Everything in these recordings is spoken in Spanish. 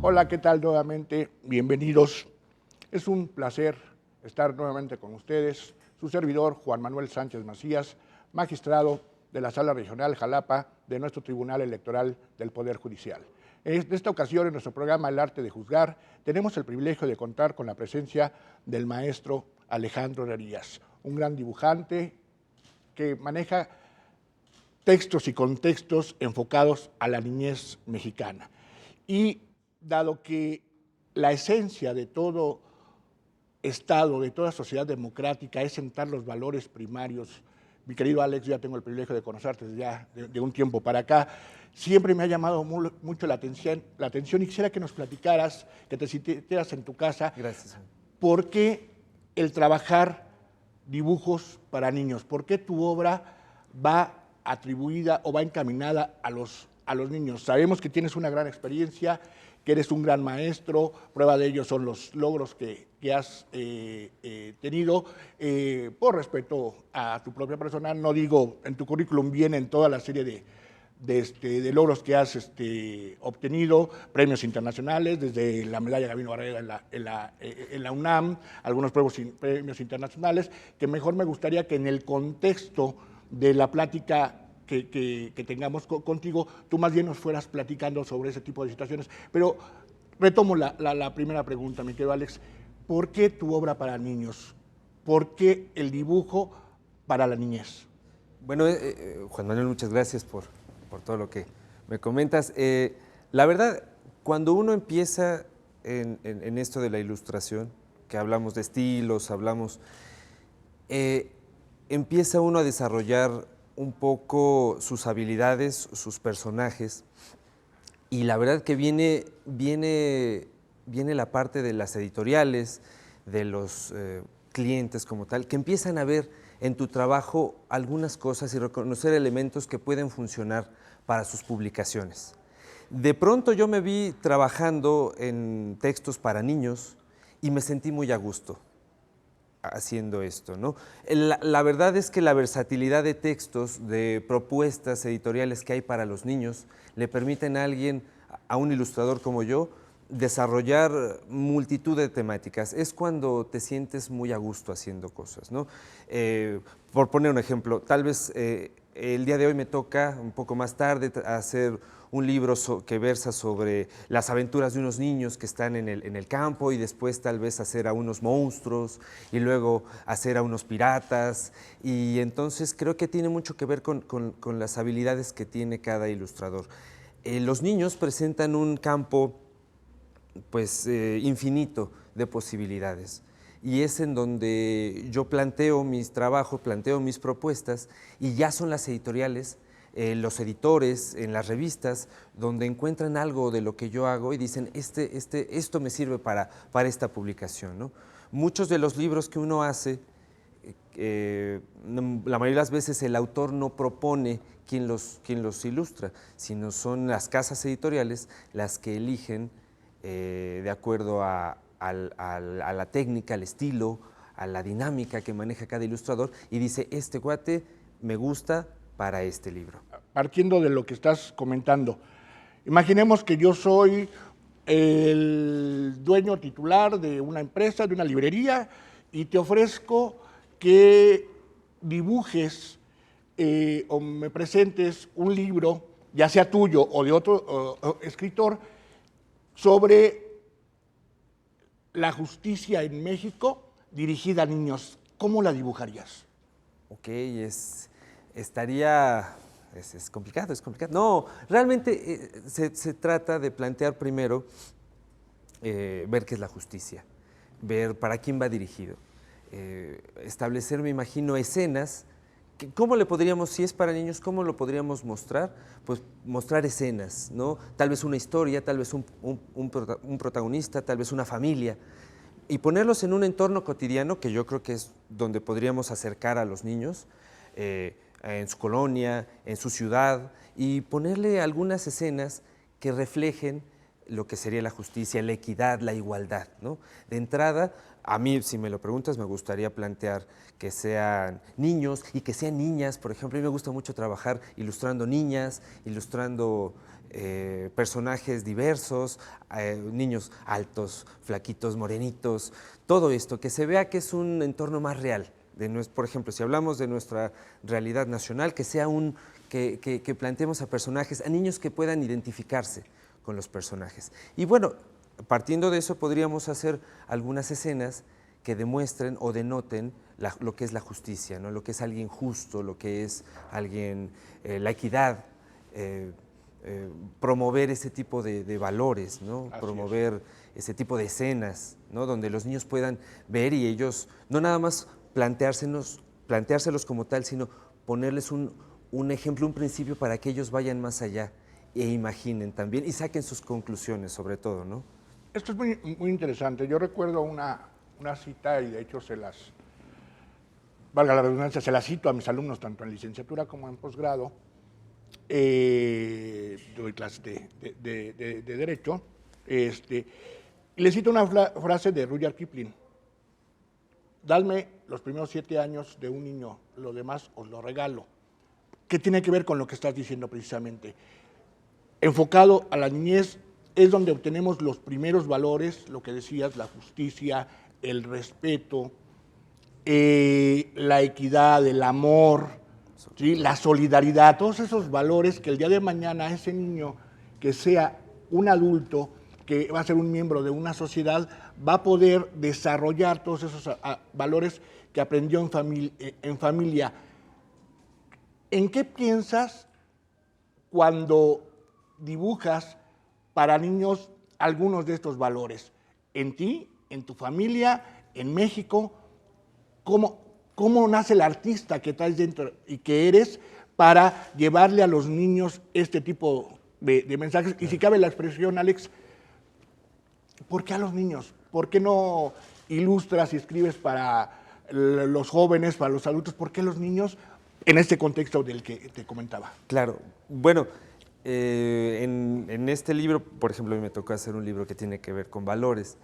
Hola, ¿qué tal nuevamente? Bienvenidos. Es un placer estar nuevamente con ustedes. Su servidor, Juan Manuel Sánchez Macías, magistrado de la Sala Regional Jalapa de nuestro Tribunal Electoral del Poder Judicial. En esta ocasión, en nuestro programa El Arte de Juzgar, tenemos el privilegio de contar con la presencia del maestro Alejandro Herrerías, un gran dibujante que maneja textos y contextos enfocados a la niñez mexicana. Y dado que la esencia de todo Estado, de toda sociedad democrática, es sentar los valores primarios, mi querido Alex, ya tengo el privilegio de conocerte desde ya de un tiempo para acá, siempre me ha llamado mucho la atención y quisiera que nos platicaras, que te sintieras en tu casa. Gracias. ¿Por qué el trabajar dibujos para niños? ¿Por qué tu obra va atribuida o va encaminada a los niños? Sabemos que tienes una gran experiencia, que eres un gran maestro, prueba de ello son los logros que has tenido. Por respeto a tu propia persona, no digo, en tu currículum viene en toda la serie de logros que has obtenido, premios internacionales, desde la medalla Gabino Barrera en la UNAM, algunos premios internacionales, que mejor me gustaría que en el contexto de la plática que tengamos contigo, tú más bien nos fueras platicando sobre ese tipo de situaciones. Pero retomo la primera pregunta, mi querido Alex. ¿Por qué tu obra para niños? ¿Por qué el dibujo para la niñez? Bueno, Juan Manuel, muchas gracias por todo lo que me comentas. La verdad, cuando uno empieza en esto de la ilustración, que hablamos de estilos, empieza uno a desarrollar un poco sus habilidades, sus personajes, y la verdad que viene la parte de las editoriales, de los clientes como tal, que empiezan a ver en tu trabajo algunas cosas y reconocer elementos que pueden funcionar para sus publicaciones. De pronto yo me vi trabajando en textos para niños y me sentí muy a gusto haciendo esto, ¿no? La verdad es que la versatilidad de textos, de propuestas editoriales que hay para los niños, le permiten a un ilustrador como yo, desarrollar multitud de temáticas. Es cuando te sientes muy a gusto haciendo cosas, ¿no? Por poner un ejemplo, tal vez el día de hoy me toca, un poco más tarde, hacer un libro que versa sobre las aventuras de unos niños que están en el campo, y después tal vez hacer a unos monstruos y luego hacer a unos piratas, y entonces creo que tiene mucho que ver con las habilidades que tiene cada ilustrador. Los niños presentan un campo pues infinito de posibilidades, y es en donde yo planteo mis trabajos, planteo mis propuestas, y ya son las editoriales, los editores en las revistas, donde encuentran algo de lo que yo hago y dicen, esto me sirve para esta publicación, ¿no? Muchos de los libros que uno hace la mayoría de las veces el autor no propone quién los ilustra, sino son las casas editoriales las que eligen de acuerdo a la técnica, al estilo, a la dinámica que maneja cada ilustrador y dice, este cuate me gusta para este libro. Partiendo de lo que estás comentando, imaginemos que yo soy el dueño titular de una empresa, de una librería, y te ofrezco que dibujes o me presentes un libro, ya sea tuyo o de otro escritor, sobre la justicia en México dirigida a niños. ¿Cómo la dibujarías? Ok, estaría... Es complicado, es complicado. No, realmente se trata de plantear primero, ver qué es la justicia, ver para quién va dirigido, establecer, me imagino, escenas. ¿Cómo le podríamos, si es para niños, cómo lo podríamos mostrar? Pues mostrar escenas, ¿no? Tal vez una historia, tal vez un protagonista, tal vez una familia, y ponerlos en un entorno cotidiano que yo creo que es donde podríamos acercar a los niños, en su colonia, en su ciudad, y ponerle algunas escenas que reflejen lo que sería la justicia, la equidad, la igualdad, ¿no? De entrada, a mí, si me lo preguntas, me gustaría plantear que sean niños y que sean niñas. Por ejemplo, a mí me gusta mucho trabajar ilustrando niñas, ilustrando personajes diversos, niños altos, flaquitos, morenitos, todo esto, que se vea que es un entorno más real. Por ejemplo, si hablamos de nuestra realidad nacional, que sea que planteemos a personajes, a niños que puedan identificarse con los personajes. Y bueno, partiendo de eso podríamos hacer algunas escenas que demuestren o denoten lo que es la justicia, ¿no? Lo que es alguien justo, lo que es alguien, la equidad, promover ese tipo de valores, ¿no? Promover ese tipo de escenas, ¿no? Donde los niños puedan ver y ellos no nada más planteárselos como tal, sino ponerles un ejemplo, un principio para que ellos vayan más allá e imaginen también y saquen sus conclusiones sobre todo, ¿no? Esto es muy interesante. Yo recuerdo una cita y de hecho valga la redundancia, se la cito a mis alumnos tanto en licenciatura como en posgrado. Doy clases de Derecho. Y le cito una frase de Rudyard Kipling. Dadme los primeros 7 años de un niño, lo demás os lo regalo. ¿Qué tiene que ver con lo que estás diciendo precisamente? Enfocado a la niñez es donde obtenemos los primeros valores, lo que decías, la justicia, el respeto, la equidad, el amor, ¿sí? La solidaridad, todos esos valores que el día de mañana ese niño que sea un adulto, que va a ser un miembro de una sociedad, va a poder desarrollar todos esos valores que aprendió en familia. ¿En qué piensas cuando dibujas para niños algunos de estos valores? ¿En ti, en tu familia, en México? ¿Cómo nace el artista que traes dentro y que eres para llevarle a los niños este tipo de mensajes? Y si cabe la expresión, Alex, ¿por qué a los niños? ¿Por qué no ilustras y escribes para los jóvenes, para los adultos? ¿Por qué los niños en este contexto del que te comentaba? Claro, bueno, en este libro, por ejemplo, a mí me tocó hacer un libro que tiene que ver con valores.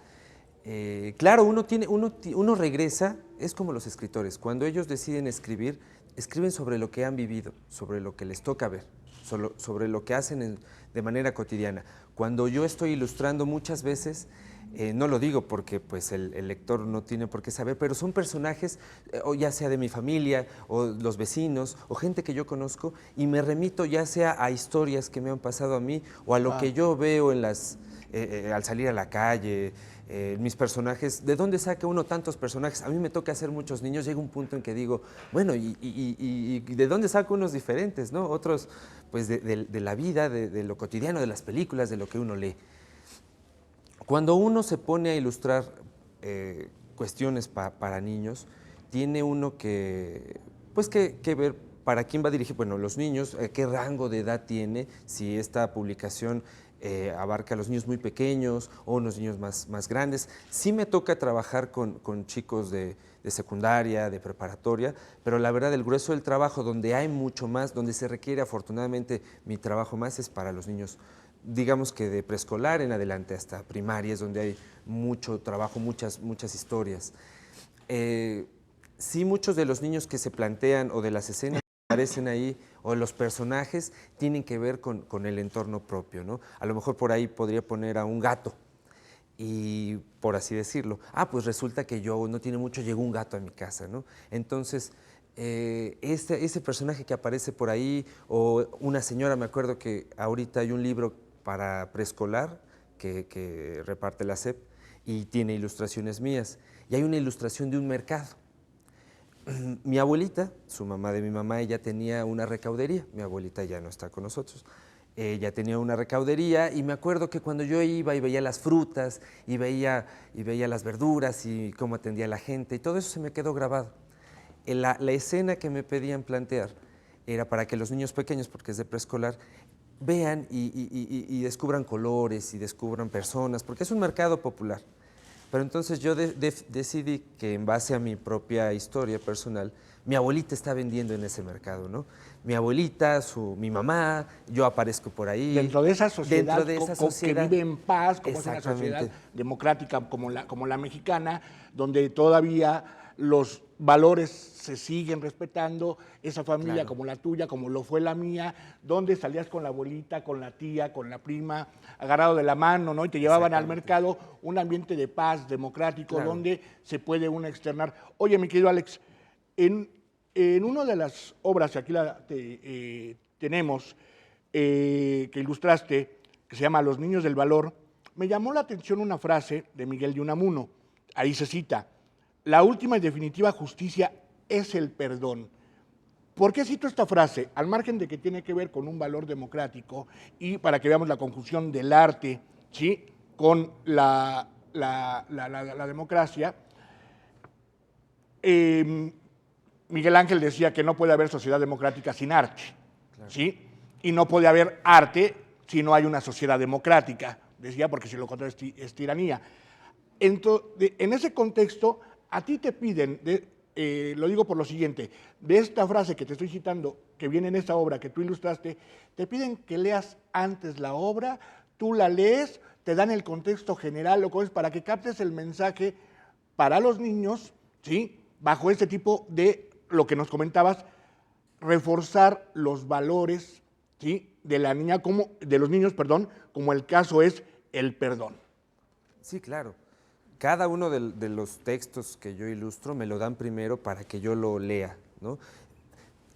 Claro, uno regresa, es como los escritores, cuando ellos deciden escribir, escriben sobre lo que han vivido, sobre lo que les toca ver, sobre lo que hacen de manera cotidiana. Cuando yo estoy ilustrando muchas veces, no lo digo porque pues, el lector no tiene por qué saber, pero son personajes, o ya sea de mi familia, o los vecinos, o gente que yo conozco, y me remito ya sea a historias que me han pasado a mí, o a lo que yo veo en al salir a la calle, mis personajes. ¿De dónde saca uno tantos personajes? A mí me toca hacer muchos niños, llega un punto en que digo, bueno, ¿y de dónde saco unos diferentes, no? Otros, pues de la vida, de lo cotidiano, de las películas, de lo que uno lee. Cuando uno se pone a ilustrar cuestiones para niños, tiene uno que ver ¿para quién va dirigido? Bueno, los niños, ¿qué rango de edad tiene? Si esta publicación abarca a los niños muy pequeños o unos niños más grandes. Sí me toca trabajar con chicos de secundaria, de preparatoria, pero la verdad el grueso del trabajo, donde hay mucho más, donde se requiere afortunadamente mi trabajo más, es para los niños, digamos que de preescolar en adelante hasta primaria, es donde hay mucho trabajo, muchas historias. Sí, muchos de los niños que se plantean o de las escenas que aparecen ahí o los personajes tienen que ver con el entorno propio, ¿no? A lo mejor por ahí podría poner a un gato y, por así decirlo, pues resulta que yo no tiene mucho, llegó un gato a mi casa, ¿no? Entonces, ese personaje que aparece por ahí, o una señora, me acuerdo que ahorita hay un libro para preescolar que reparte la SEP y tiene ilustraciones mías, y hay una ilustración de un mercado. Mi abuelita, su mamá de mi mamá, ella tenía una recaudería. Mi abuelita ya no está con nosotros. Ella tenía una recaudería y me acuerdo que cuando yo iba y veía las frutas y veía las verduras y cómo atendía a la gente y todo eso se me quedó grabado. La escena que me pedían plantear era para que los niños pequeños, porque es de preescolar, vean y descubran colores y descubran personas, porque es un mercado popular. Pero entonces yo decidí que en base a mi propia historia personal, mi abuelita está vendiendo en ese mercado, ¿no? Mi abuelita, mi mamá, yo aparezco por ahí. Dentro de esa sociedad, sociedad que vive en paz, como es una sociedad democrática como la mexicana, donde todavía los valores se siguen respetando, esa familia Claro. como la tuya, como lo fue la mía, donde salías con la abuelita, con la tía, con la prima, agarrado de la mano, ¿no? Y te llevaban al mercado, un ambiente de paz democrático, Claro. donde se puede uno externar. Oye, mi querido Alex, en una de las obras que aquí tenemos, que ilustraste, que se llama Los Niños del Valor, me llamó la atención una frase de Miguel de Unamuno. Ahí se cita: la última y definitiva justicia es el perdón. ¿Por qué cito esta frase? Al margen de que tiene que ver con un valor democrático y para que veamos la conjunción del arte, ¿sí?, con la democracia. Miguel Ángel decía que no puede haber sociedad democrática sin arte, claro, ¿sí? Y no puede haber arte si no hay una sociedad democrática, decía, porque si lo contrario es tiranía. Entonces, en ese contexto, a ti te piden, lo digo por lo siguiente, de esta frase que te estoy citando, que viene en esta obra que tú ilustraste, te piden que leas antes la obra, tú la lees, te dan el contexto general, lo que es para que captes el mensaje para los niños, ¿sí?, bajo este tipo de, lo que nos comentabas, reforzar los valores, ¿sí?, de la niña, de los niños, perdón, como el caso es el perdón. Sí, claro. Cada uno de los textos que yo ilustro me lo dan primero para que yo lo lea, ¿no?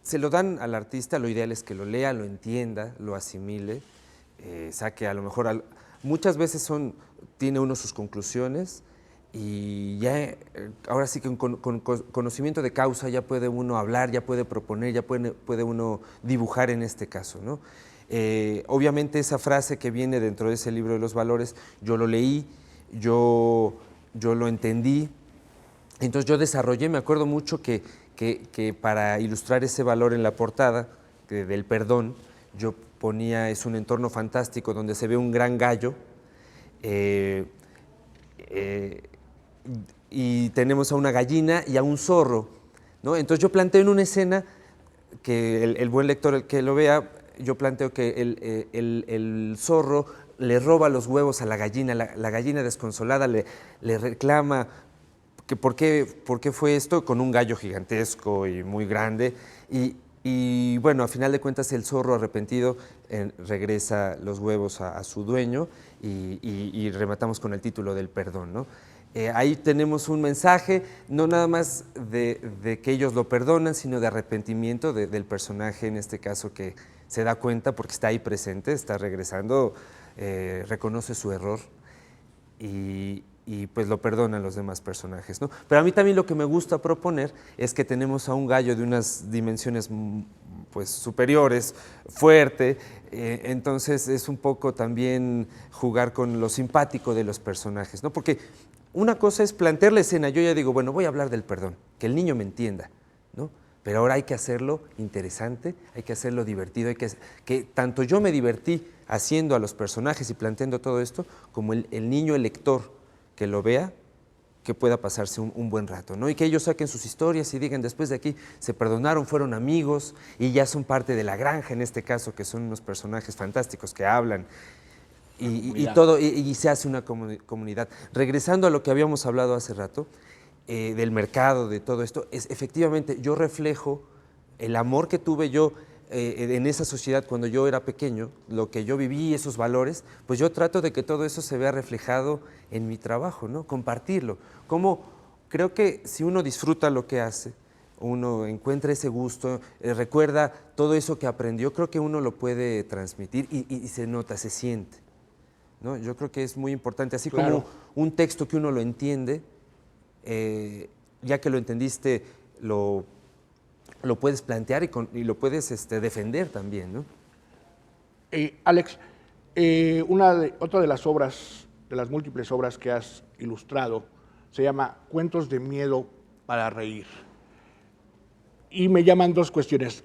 Se lo dan al artista, lo ideal es que lo lea, lo entienda, lo asimile, saque a lo mejor, muchas veces tiene uno sus conclusiones y ya, ahora sí que con conocimiento de causa ya puede uno hablar, ya puede proponer, ya puede uno dibujar en este caso, ¿no? Obviamente esa frase que viene dentro de ese libro de los valores, yo lo leí, yo lo entendí, entonces yo desarrollé, me acuerdo mucho que para ilustrar ese valor en la portada del perdón, yo ponía, es un entorno fantástico donde se ve un gran gallo, y tenemos a una gallina y a un zorro, ¿no? Entonces yo planteo en una escena que el buen lector, el que lo vea, yo planteo que el zorro le roba los huevos a la gallina desconsolada le reclama que por qué fue esto, con un gallo gigantesco y muy grande, y bueno, a final de cuentas el zorro arrepentido regresa los huevos a su dueño y rematamos con el título del perdón, ¿no? Ahí tenemos un mensaje, no nada más de que ellos lo perdonan, sino de arrepentimiento del personaje, en este caso, que se da cuenta porque está ahí presente, está regresando, reconoce su error y pues lo perdonan los demás personajes, ¿no? Pero a mí también lo que me gusta proponer es que tenemos a un gallo de unas dimensiones pues superiores, fuerte, entonces es un poco también jugar con lo simpático de los personajes, ¿no? Porque una cosa es plantear la escena, yo ya digo, bueno, voy a hablar del perdón, que el niño me entienda, ¿no? pero ahora hay que hacerlo interesante, hay que hacerlo divertido, que tanto yo me divertí haciendo a los personajes y planteando todo esto, como el niño, el lector que lo vea, que pueda pasarse un buen rato, ¿no? Y que ellos saquen sus historias y digan, después de aquí se perdonaron, fueron amigos y ya son parte de la granja, en este caso, que son unos personajes fantásticos que hablan y se hace una comunidad. Regresando a lo que habíamos hablado hace rato, del mercado, de todo esto, efectivamente yo reflejo el amor que tuve yo en esa sociedad cuando yo era pequeño, lo que yo viví, esos valores, pues yo trato de que todo eso se vea reflejado en mi trabajo, ¿no? Compartirlo. Como creo que si uno disfruta lo que hace, uno encuentra ese gusto, recuerda todo eso que aprendió, creo que uno lo puede transmitir y se nota, se siente, ¿no? Yo creo que es muy importante, así Claro. como un texto que uno lo entiende, ya que lo entendiste, lo puedes plantear y lo puedes defender también, ¿no? Alex, otra de las obras, de las múltiples obras que has ilustrado, se llama Cuentos de miedo para reír. Y me llaman dos cuestiones.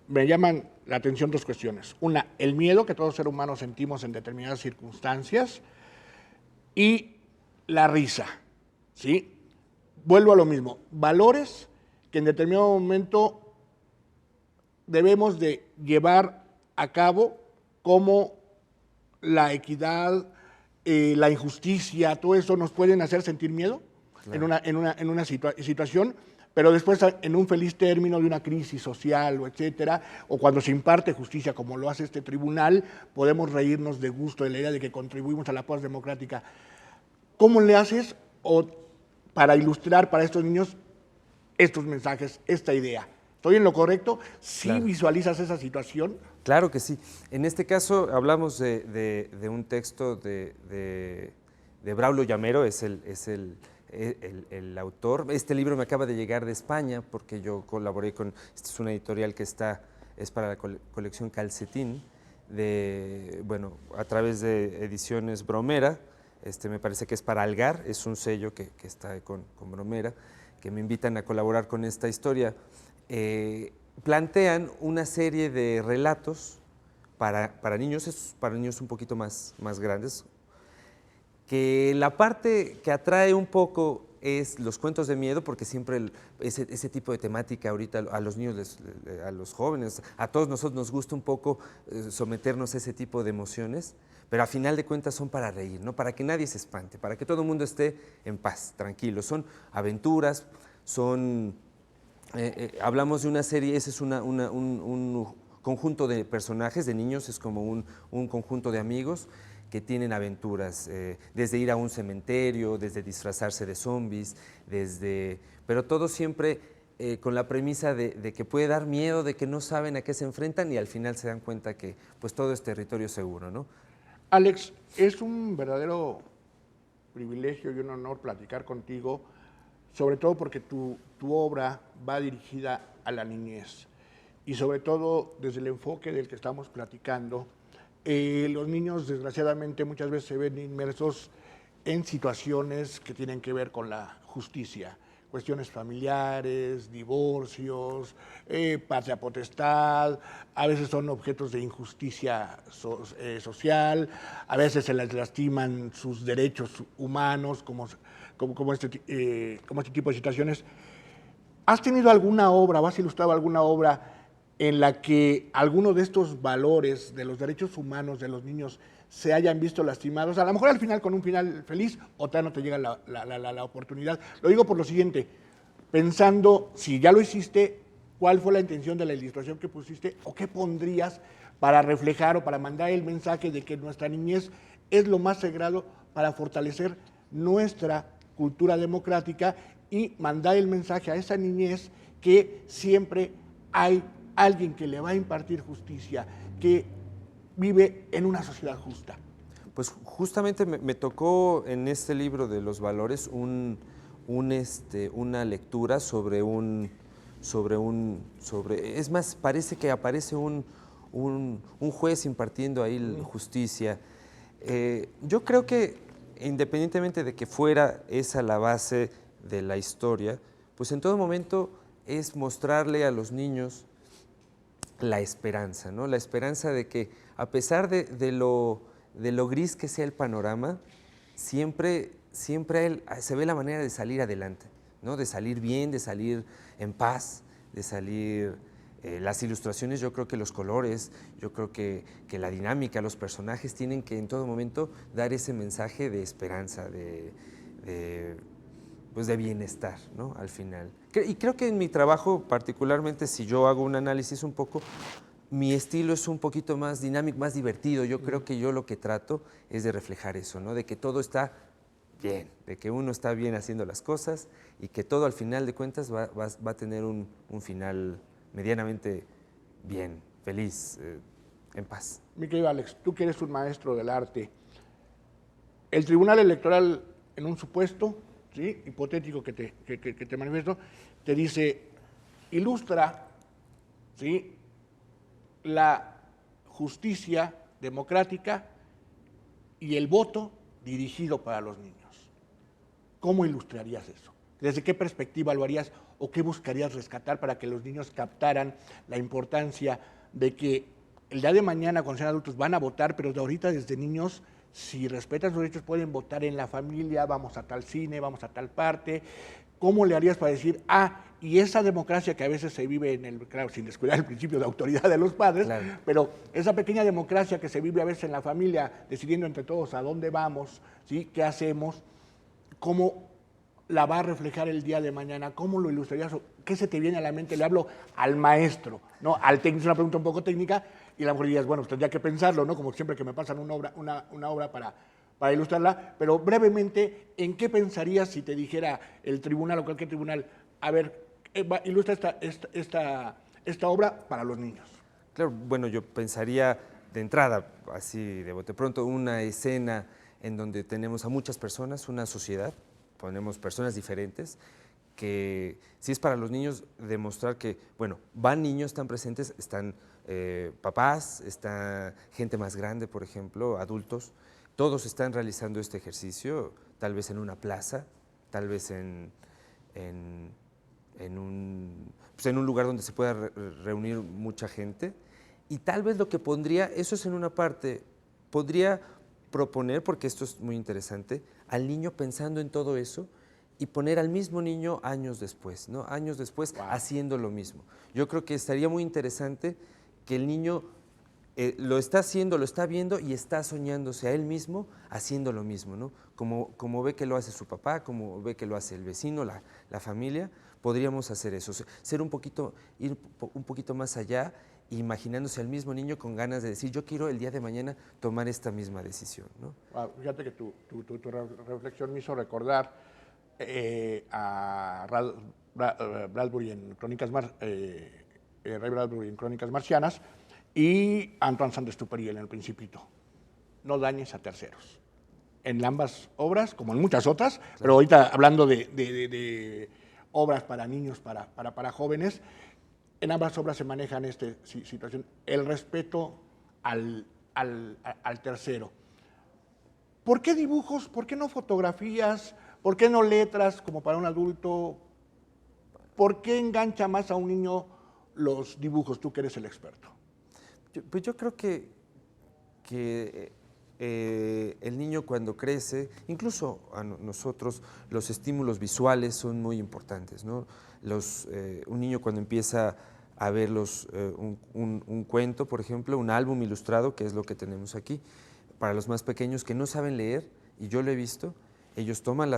Me llaman la atención dos cuestiones. Una, el miedo que todo ser humano sentimos en determinadas circunstancias y la risa, ¿sí? Vuelvo a lo mismo. Valores que en determinado momento debemos de llevar a cabo, como la equidad, la injusticia, todo eso nos pueden hacer sentir miedo. Claro. en una situación, pero después en un feliz término de una crisis social o etcétera, o cuando se imparte justicia como lo hace este tribunal, podemos reírnos de gusto de la idea de que contribuimos a la paz democrática. ¿Cómo le haces para ilustrar para estos niños estos mensajes, esta idea? ¿Estoy en lo correcto? ¿Sí claro. Visualizas esa situación? Claro que sí. En este caso hablamos de un texto de Braulio Llamero, es el autor. Este libro me acaba de llegar de España porque yo colaboré con, esta es una editorial que es para la colección Calcetín, a través de Ediciones Bromera, me parece que es para Algar, es un sello que está con Bromera, que me invitan a colaborar con esta historia. Plantean una serie de relatos para niños, para niños un poquito más grandes, que la parte que atrae un poco es los cuentos de miedo, porque siempre ese tipo de temática ahorita a los niños, a los jóvenes, a todos nosotros nos gusta un poco someternos a ese tipo de emociones, pero a final de cuentas son para reír, ¿no? Para que nadie se espante, para que todo el mundo esté en paz, tranquilo. Son aventuras, son... hablamos de una serie, ese es un conjunto de personajes, de niños, es como un conjunto de amigos que tienen aventuras, desde ir a un cementerio, desde disfrazarse de zombies, pero todo siempre con la premisa de que puede dar miedo, de que no saben a qué se enfrentan y al final se dan cuenta que pues todo es territorio seguro, ¿no? Alex, es un verdadero privilegio y un honor platicar contigo, sobre todo porque tu obra va dirigida a la niñez y sobre todo desde el enfoque del que estamos platicando. Los niños, desgraciadamente, muchas veces se ven inmersos en situaciones que tienen que ver con la justicia, cuestiones familiares, divorcios, patria potestad, a veces son objetos de injusticia social, a veces se les lastiman sus derechos humanos, como este tipo de situaciones. ¿Has tenido alguna obra o has ilustrado alguna obra en la que alguno de estos valores de los derechos humanos de los niños se hayan visto lastimados? A lo mejor al final con un final feliz, o tal no te llega la oportunidad. Lo digo por lo siguiente, pensando, si ya lo hiciste, ¿cuál fue la intención de la ilustración que pusiste o qué pondrías para reflejar o para mandar el mensaje de que nuestra niñez es lo más sagrado para fortalecer nuestra cultura democrática y mandar el mensaje a esa niñez que siempre hay alguien que le va a impartir justicia, que vive en una sociedad justa? Pues justamente me tocó en este libro de los valores una lectura es más, parece que aparece un juez impartiendo ahí justicia. Yo creo que independientemente de que fuera esa la base de la historia, pues en todo momento es mostrarle a los niños la esperanza, ¿no? La esperanza de que a pesar de lo gris que sea el panorama, siempre se ve la manera de salir adelante, ¿no? De salir bien, de salir en paz, de salir... las ilustraciones, yo creo que los colores, yo creo que la dinámica, los personajes tienen que en todo momento dar ese mensaje de esperanza, pues de bienestar, ¿no? Al final. Y creo que en mi trabajo, particularmente si yo hago un análisis un poco, mi estilo es un poquito más dinámico, más divertido. Yo creo que yo lo que trato es de reflejar eso, ¿no? De que todo está bien, de que uno está bien haciendo las cosas y que todo al final de cuentas va a tener un final medianamente bien, feliz, en paz. Mi querido Alex, tú que eres un maestro del arte, el Tribunal Electoral, en un supuesto, ¿sí?, hipotético que te manifiesto, te dice, ilustra, ¿sí?, la justicia democrática y el voto dirigido para los niños. ¿Cómo ilustrarías eso? ¿Desde qué perspectiva lo harías o qué buscarías rescatar para que los niños captaran la importancia de que el día de mañana, cuando sean adultos, van a votar, pero de ahorita desde niños, si respetan sus derechos, pueden votar en la familia, vamos a tal cine, vamos a tal parte? ¿Cómo le harías para decir, y esa democracia que a veces se vive claro, sin descuidar el principio de autoridad de los padres, claro, pero esa pequeña democracia que se vive a veces en la familia, decidiendo entre todos a dónde vamos, ¿sí?, qué hacemos, cómo la va a reflejar el día de mañana? ¿Cómo lo ilustrarías? ¿Qué se te viene a la mente? Le hablo al maestro, ¿no? Al técnico, es una pregunta un poco técnica, y a lo mejor dirías, bueno, pues tendría que pensarlo, ¿no? Como siempre que me pasan una obra para ilustrarla, pero brevemente, ¿en qué pensarías si te dijera el tribunal o cualquier tribunal, a ver, ilustra esta obra para los niños? Claro, bueno, yo pensaría de entrada, así de bote pronto, una escena en donde tenemos a muchas personas, una sociedad, ponemos personas diferentes, que si es para los niños, demostrar que, bueno, van niños, están presentes, están papás, está gente más grande, por ejemplo, adultos, todos están realizando este ejercicio, tal vez en una plaza, tal vez en un lugar donde se pueda reunir mucha gente, y tal vez lo que pondría, eso es en una parte, podría proponer, porque esto es muy interesante, al niño pensando en todo eso y poner al mismo niño años después, ¿no? Años después, wow, haciendo lo mismo. Yo creo que estaría muy interesante que el niño lo está haciendo, lo está viendo y está soñándose a él mismo haciendo lo mismo, ¿no? Como ve que lo hace su papá, como ve que lo hace el vecino, la familia, podríamos hacer eso, ir un poquito más allá, imaginándose al mismo niño con ganas de decir, yo quiero el día de mañana tomar esta misma decisión, ¿no? Wow, fíjate que tu reflexión me hizo recordar a Bradbury en Ray Bradbury en Crónicas Marcianas y Antoine Saint-Exupéry en El Principito. No dañes a terceros. En ambas obras, como en muchas otras, claro, pero ahorita hablando de obras para niños, para jóvenes, en ambas obras se manejan esta situación, el respeto al tercero. ¿Por qué dibujos? ¿Por qué no fotografías? ¿Por qué no letras como para un adulto? ¿Por qué engancha más a un niño los dibujos? Tú que eres el experto. Pues yo creo que el niño cuando crece, incluso a nosotros, los estímulos visuales son muy importantes, ¿no? Un niño cuando empieza a ver un cuento, por ejemplo, un álbum ilustrado, que es lo que tenemos aquí, para los más pequeños que no saben leer, y yo lo he visto, ellos toman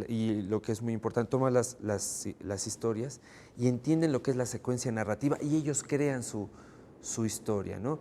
y lo que es muy importante, toman las historias y entienden lo que es la secuencia narrativa y ellos crean su historia, ¿no?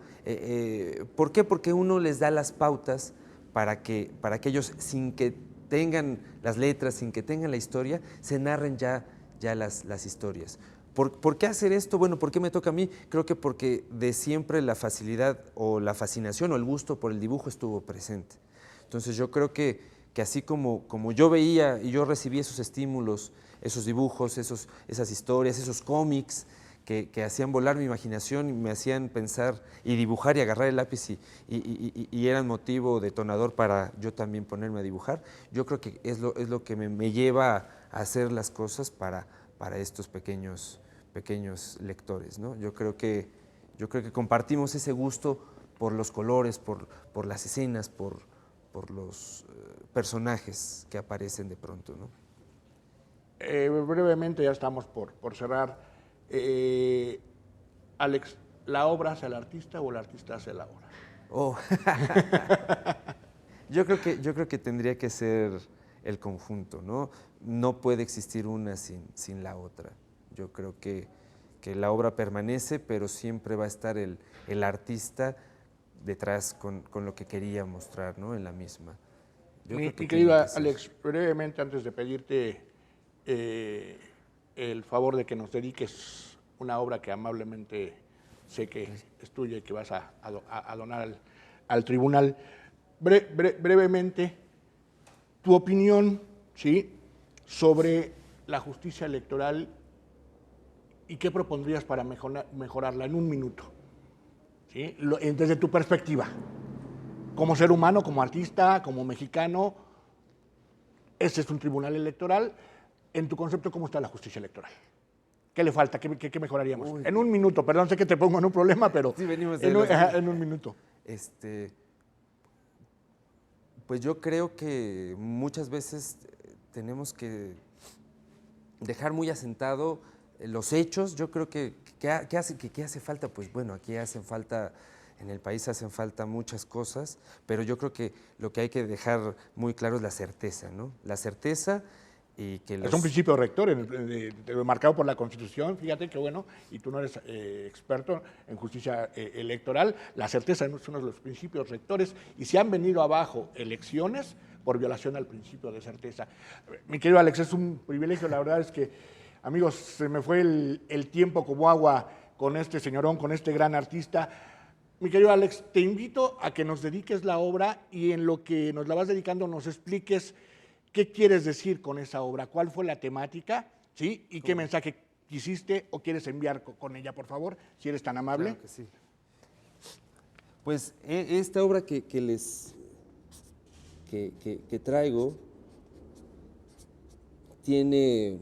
¿Por qué? Porque uno les da las pautas para que ellos, sin que tengan las letras, sin que tengan la historia, se narren ya las historias. ¿Por qué hacer esto? Bueno, ¿por qué me toca a mí? Creo que porque de siempre la facilidad o la fascinación o el gusto por el dibujo estuvo presente. Entonces yo creo que así como yo veía y yo recibí esos estímulos, esos dibujos, esas historias, esos cómics que hacían volar mi imaginación y me hacían pensar y dibujar y agarrar el lápiz y eran motivo detonador para yo también ponerme a dibujar, yo creo que es lo que me lleva a hacer las cosas para estos pequeños pequeños lectores, ¿no? Yo creo que compartimos ese gusto por los colores, por las escenas, por los personajes que aparecen de pronto, ¿no? Brevemente, ya estamos por cerrar. Alex, ¿la obra hace al artista o el artista hace la obra? Oh. Yo creo que tendría que ser el conjunto, ¿no? No puede existir una sin la otra. Yo creo que la obra permanece, pero siempre va a estar el artista detrás con lo que quería mostrar, ¿no? En la misma. Mi querida Alex, brevemente, antes de pedirte el favor de que nos dediques una obra que amablemente sé que es tuya y que vas a donar al tribunal, brevemente, tu opinión, ¿sí?, sobre la justicia electoral y qué propondrías para mejorarla en un minuto, ¿sí?, desde tu perspectiva. Como ser humano, como artista, como mexicano, este es un tribunal electoral. En tu concepto, ¿cómo está la justicia electoral? ¿Qué le falta? ¿Qué mejoraríamos? Uy, en un minuto, perdón, sé que te pongo en un problema, pero sí, venimos en un minuto. Pues yo creo que muchas veces tenemos que dejar muy asentado los hechos. Yo creo que ¿qué hace falta? Pues bueno, aquí hacen falta... En el país hacen falta muchas cosas, pero yo creo que lo que hay que dejar muy claro es la certeza, ¿no? La certeza y que Es un principio rector marcado por la Constitución, fíjate qué bueno, y tú no eres experto en justicia electoral. La certeza es uno de los principios rectores y se han venido abajo elecciones por violación al principio de certeza. Mi querido Alex, es un privilegio, la verdad es que, amigos, se me fue el tiempo como agua con este señorón, con este gran artista. Mi querido Alex, te invito a que nos dediques la obra y en lo que nos la vas dedicando nos expliques qué quieres decir con esa obra, cuál fue la temática, ¿sí? Y qué mensaje quisiste o quieres enviar con ella, por favor, si eres tan amable. Claro que sí. Pues esta obra que traigo tiene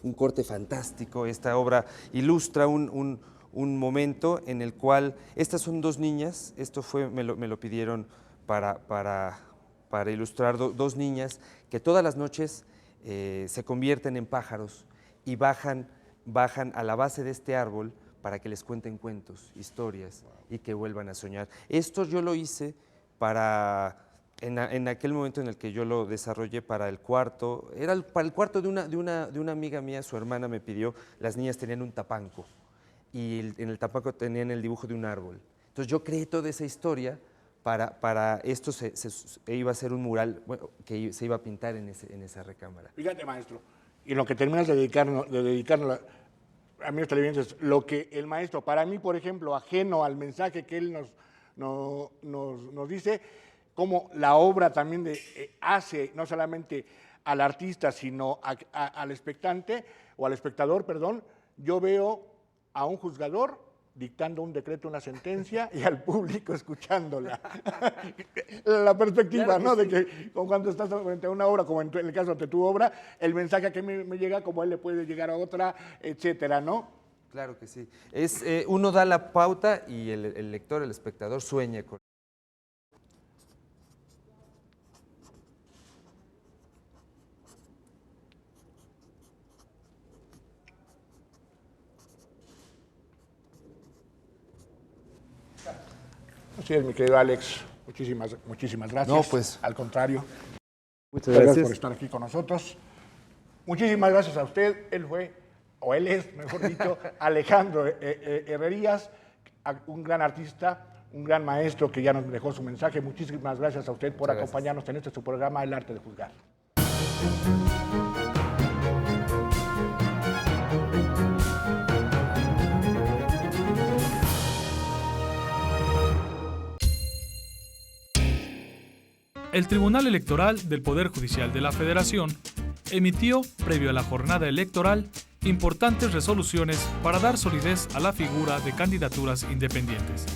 un corte fantástico. Esta obra ilustra un momento en el cual, estas son dos niñas, esto me lo pidieron para ilustrar dos niñas que todas las noches se convierten en pájaros y bajan a la base de este árbol para que les cuenten cuentos, historias y que vuelvan a soñar. Esto yo lo hice en aquel momento en el que yo lo desarrollé para el cuarto, para el cuarto de una amiga mía. Su hermana me pidió, las niñas tenían un tapanco y en el tapanco tenían el dibujo de un árbol. Entonces yo creé toda esa historia para esto iba a ser un mural, bueno, que se iba a pintar en esa recámara. Fíjate, maestro, y lo que terminas de dedicarnos amigos televidentes, lo que el maestro, para mí, por ejemplo, ajeno al mensaje que él nos dice, como la obra también hace no solamente al artista, sino al expectante, o al espectador, perdón, yo veo a un juzgador dictando un decreto, una sentencia, y al público escuchándola. La perspectiva, claro, ¿no? Sí. De que cuando estás frente a una obra, como en el caso de tu obra, el mensaje que me llega, como él le puede llegar a otra, etcétera, ¿no? Claro que sí. Uno da la pauta y el lector, el espectador, sueña con... Así es, mi querido Alex, muchísimas gracias. No, pues, al contrario. Muchas gracias por estar aquí con nosotros. Muchísimas gracias a usted. Él es, mejor dicho, Alejandro Herrerías, un gran artista, un gran maestro que ya nos dejó su mensaje. Muchísimas gracias a usted por acompañarnos en su programa El Arte de Juzgar. El Tribunal Electoral del Poder Judicial de la Federación emitió, previo a la jornada electoral, importantes resoluciones para dar solidez a la figura de candidaturas independientes.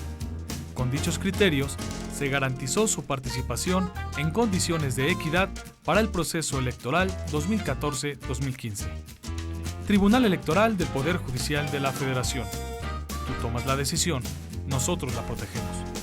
Con dichos criterios, se garantizó su participación en condiciones de equidad para el proceso electoral 2014-2015. Tribunal Electoral del Poder Judicial de la Federación. Tú tomas la decisión, nosotros la protegemos.